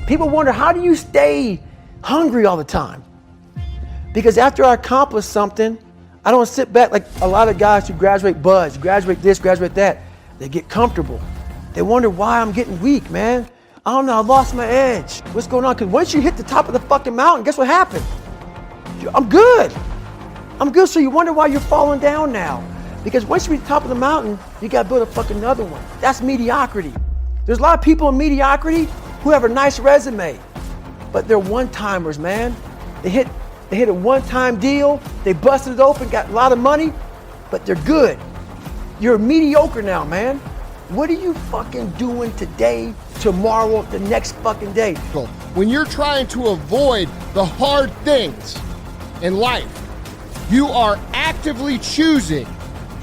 People wonder, how do you stay hungry all the time? Because after I accomplish something, I don't sit back like a lot of guys who graduate buds, graduate this, graduate that. They get comfortable. They wonder why I'm getting weak, man. I don't know, I lost my edge. What's going on? Because once you hit the top of the fucking mountain, guess what happened? I'm good. I'm good, so you wonder why you're falling down now. Because once you reach the top of the mountain, you gotta build a fucking another one. That's mediocrity. There's a lot of people in mediocrity who have a nice resume, but they're one-timers, man. They hit a one-time deal, they busted it open, got a lot of money, but they're good. You're mediocre now, man. What are you fucking doing today, tomorrow, the next fucking day? When you're trying to avoid the hard things in life, you are actively choosing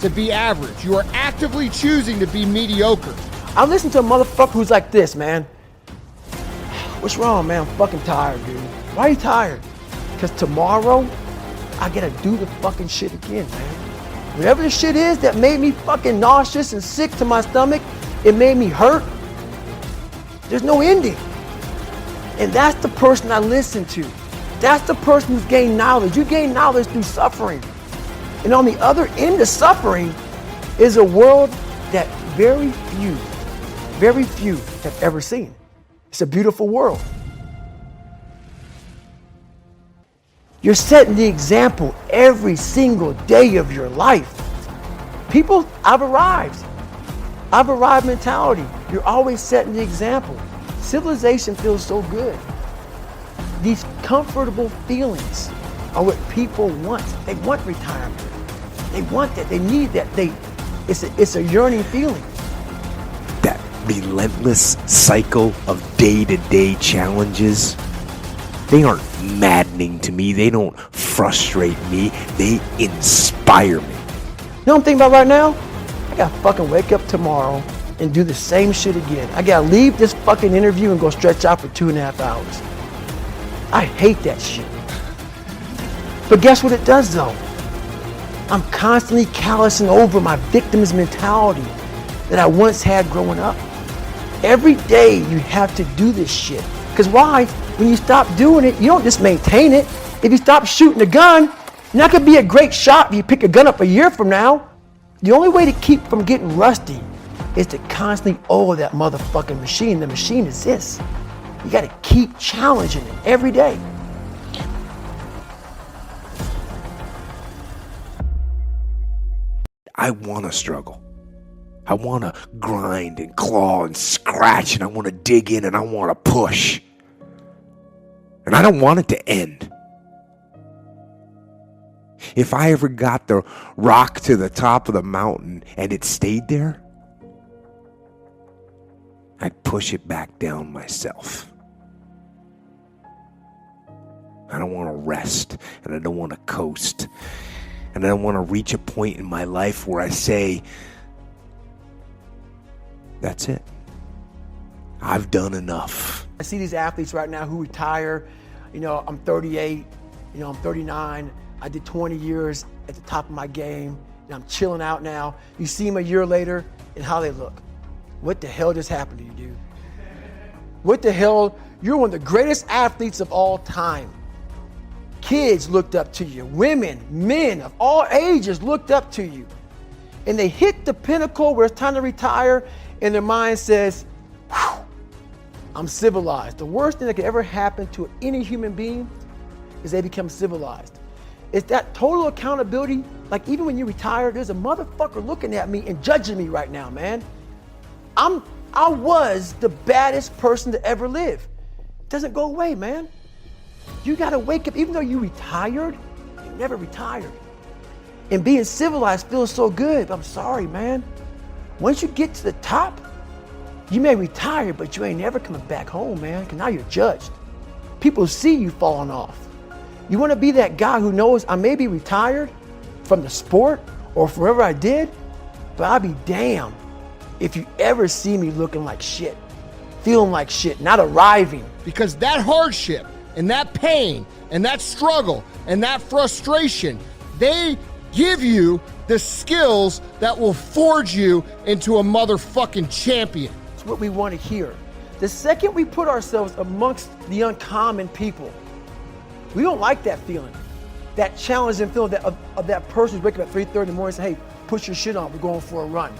to be average. You are actively choosing to be mediocre. I'm listening to a motherfucker who's like this, man. What's wrong, man? I'm fucking tired, dude. Why are you tired? Because tomorrow, I gotta do the fucking shit again, man. Whatever the shit is that made me fucking nauseous and sick to my stomach, it made me hurt. There's no ending. And that's the person I listen to. That's the person who's gained knowledge. You gain knowledge through suffering. And on the other end of suffering is a world that very few have ever seen. It's a beautiful world. You're setting the example every single day of your life. People, I've arrived mentality. You're always setting the example. Civilization feels so good. These comfortable feelings are what people want. They want retirement. They want that. They need that. It's a yearning feeling. That relentless cycle of day-to-day challenges, they aren't maddening to me. They don't frustrate me. They inspire me. You know what I'm thinking about right now? I gotta fucking wake up tomorrow and do the same shit again. I gotta leave this fucking interview and go stretch out for 2.5 hours. I hate that shit. But guess what it does though? I'm constantly callousing over my victim's mentality that I once had growing up. Every day you have to do this shit. Because why? When you stop doing it, you don't just maintain it. If you stop shooting a gun, you're not gonna be a great shot if you pick a gun up a year from now. The only way to keep from getting rusty is to constantly oil that motherfucking machine. The machine is this. You gotta keep challenging it every day. I want to struggle. I want to grind and claw and scratch, and I want to dig in and I want to push. And I don't want it to end. If I ever got the rock to the top of the mountain and it stayed there, I'd push it back down myself. I don't want to rest, and I don't want to coast. And I don't want to reach a point in my life where I say, that's it. I've done enough. I see these athletes right now who retire. You know, I'm 38, I'm 39. I did 20 years at the top of my game, and I'm chilling out now. You see them a year later and how they look. What the hell just happened to you, dude? What the hell? You're one of the greatest athletes of all time. Kids looked up to you. Women, men of all ages looked up to you. And they hit the pinnacle where it's time to retire, and their mind says, whew, I'm civilized. The worst thing that could ever happen to any human being is they become civilized. It's that total accountability. Like even when you retire, there's a motherfucker looking at me and judging me right now, man. I was the baddest person to ever live. It doesn't go away, man. You gotta wake up, even though you retired, you never retired. And being civilized feels so good, but I'm sorry, man. Once you get to the top, you may retire, but you ain't never coming back home, man, because now you're judged. People see you falling off. You wanna be that guy who knows I may be retired from the sport or forever I did, but I'll be damned if you ever see me looking like shit, feeling like shit, not arriving. Because that hardship and that pain and that struggle and that frustration, they give you the skills that will forge you into a motherfucking champion. It's what we want to hear. The second we put ourselves amongst the uncommon people, we don't like that feeling. That challenging feeling of that person who's waking up at 3:30 in the morning and saying, hey, put your shit on, we're going for a run.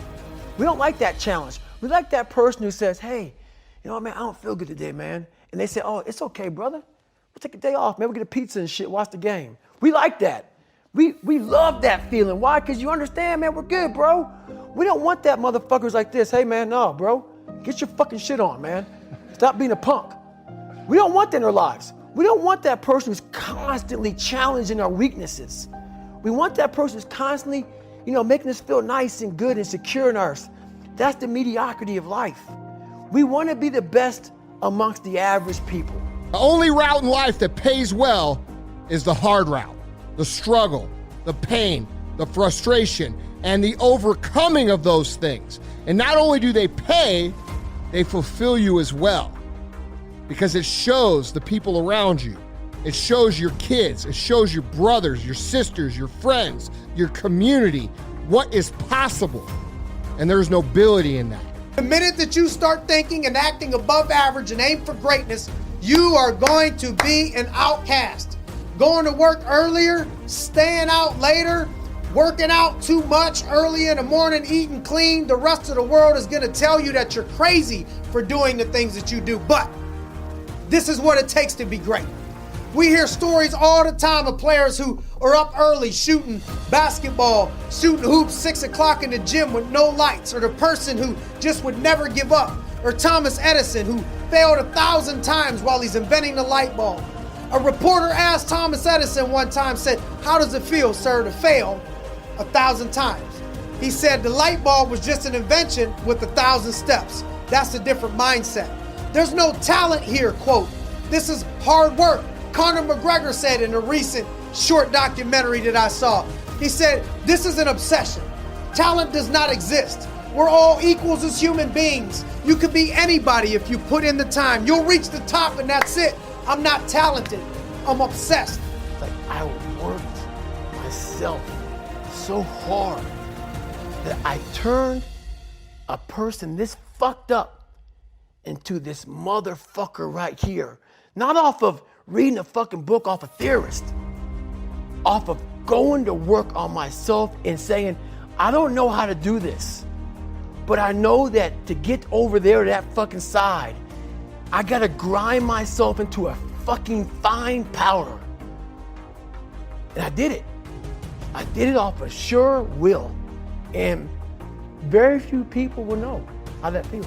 We don't like that challenge. We like that person who says, hey, you know what, man, I don't feel good today, man. And they say, oh, it's okay, brother. We'll take a day off, man. We'll get a pizza and shit, watch the game. We like that. We love that feeling. Why? Because you understand, man, we're good, bro. We don't want that motherfuckers like this. Hey, man, no, bro. Get your fucking shit on, man. Stop being a punk. We don't want that in our lives. We don't want that person who's constantly challenging our weaknesses. We want that person who's constantly, making us feel nice and good and secure in us. That's the mediocrity of life. We want to be the best amongst the average people. The only route in life that pays well is the hard route, the struggle, the pain, the frustration, and the overcoming of those things. And not only do they pay, they fulfill you as well. Because it shows the people around you. It shows your kids. It shows your brothers, your sisters, your friends, your community, what is possible. And there's nobility in that. The minute that you start thinking and acting above average and aim for greatness, you are going to be an outcast. Going to work earlier, staying out later, working out too much early in the morning, eating clean. The rest of the world is going to tell you that you're crazy for doing the things that you do. But this is what it takes to be great. We hear stories all the time of players who are up early shooting basketball, shooting hoops 6 o'clock in the gym with no lights, or the person who just would never give up, or Thomas Edison who failed 1,000 times while he's inventing the light bulb. A reporter asked Thomas Edison one time, said, how does it feel, sir, to fail 1,000 times? He said the light bulb was just an invention with 1,000 steps. That's a different mindset. There's no talent here, quote. This is hard work. Conor McGregor said in a recent short documentary that I saw. He said, this is an obsession. Talent does not exist. We're all equals as human beings. You could be anybody if you put in the time. You'll reach the top and that's it. I'm not talented. I'm obsessed. Like I worked myself so hard that I turned a person this fucked up into this motherfucker right here. Not off of reading a fucking book off a theorist, off of going to work on myself and saying, I don't know how to do this, but I know that to get over there to that fucking side, I gotta grind myself into a fucking fine powder. And I did it. I did it off of sure will. And very few people will know how that feels.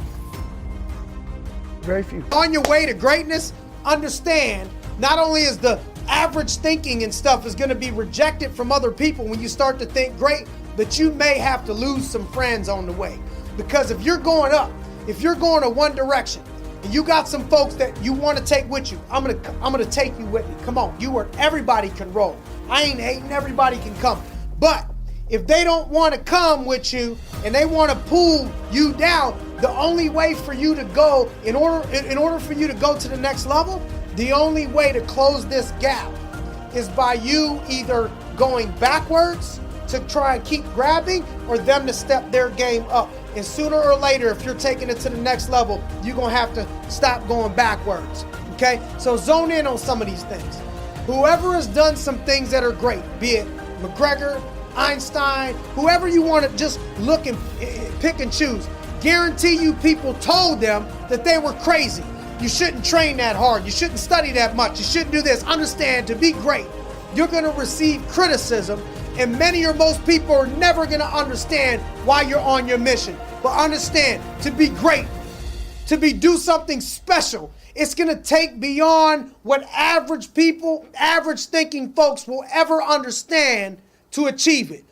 Very few. On your way to greatness, understand not only is the average thinking and stuff is going to be rejected from other people when you start to think great, but you may have to lose some friends on the way. Because if you're going up, if you're going to one direction, and you got some folks that you want to take with you, I'm gonna take you with me. Come on, everybody can roll. I ain't hating, everybody can come. But if they don't want to come with you and they want to pull you down, the only way for you to go, in order for you to go to the next level, the only way to close this gap is by you either going backwards to try and keep grabbing or them to step their game up. And sooner or later, if you're taking it to the next level, you're going to have to stop going backwards. Okay? So zone in on some of these things. Whoever has done some things that are great, be it McGregor, Einstein, whoever you want to just look and pick and choose, guarantee you people told them that they were crazy. You shouldn't train that hard. You shouldn't study that much. You shouldn't do this. Understand, to be great, you're going to receive criticism, and many or most people are never going to understand why you're on your mission. But understand, to be great, do something special, it's going to take beyond what average people, average thinking folks will ever understand to achieve it.